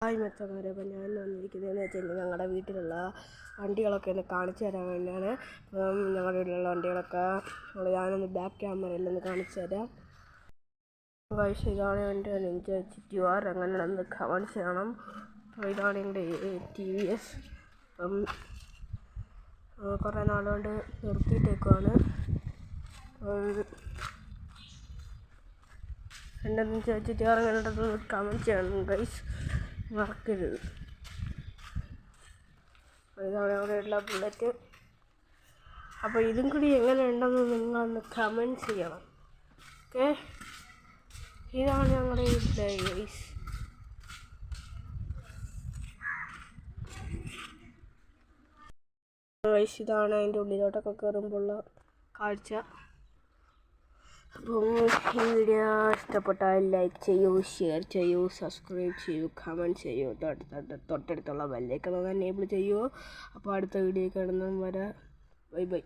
Hi മെച്ചമാരെ, അപ്പോൾ ഞാൻ വന്നിരിക്കുന്നതെന്ന് വെച്ചാൽ ഞങ്ങളുടെ വീട്ടിലുള്ള വണ്ടികളൊക്കെ ഒന്ന് കാണിച്ചു തരാൻ വേണ്ടിയാണ്. ഞങ്ങളുടെ വീട്ടിലുള്ള വണ്ടികളൊക്കെ ഞാനൊന്ന് ബാക്ക് ക്യാമറയിലൊന്ന് കാണിച്ചു തരാം. വയസ്സ് ഇതാണ് എൻ്റെ നെഞ്ച് ചുറ്റുവാർ, അങ്ങനെ ഒന്ന് കമൻസ് ചെയ്യണം. അപ്പോൾ ഇതാണ് എൻ്റെ TVS. അപ്പം കുറേ നാളുകൊണ്ട് നിർത്തിയിട്ടേക്കുവാണ്. എൻ്റെ നെഞ്ച് ചുറ്റുവാർ അങ്ങനെ കമൻറ്റ് ചെയ്യണം ഗൈസ്, മറക്കരുത്. ഇതാണ് അവിടെയുള്ള ബുള്ളറ്റ്. അപ്പോൾ ഇതും കൂടി എങ്ങനെ ഉണ്ടെന്ന് നിങ്ങളൊന്ന് കമൻറ്റ് ചെയ്യണം. ഓക്കെ, ഇതാണ് ഞങ്ങളുടെ വീട്ടിലെ ഗൈസ്. ഇതാണ് അതിൻ്റെ ഉള്ളിലോട്ടൊക്കെ കയറുമ്പോഴുള്ള കാഴ്ച. അപ്പോൾ ഈ വീഡിയോ ഇഷ്ടപ്പെട്ടാൽ ലൈക്ക് ചെയ്യൂ, ഷെയർ ചെയ്യൂ, സബ്സ്ക്രൈബ് ചെയ്യൂ, കമൻറ്റ് ചെയ്യൂ, തൊട്ടടുത്തുള്ള ബെല്ലൈക്കൺ ഒന്ന് എനേബിൾ ചെയ്യൂ. അപ്പോൾ അടുത്ത വീഡിയോ കാണുന്നതും വരെ ബൈ ബൈ.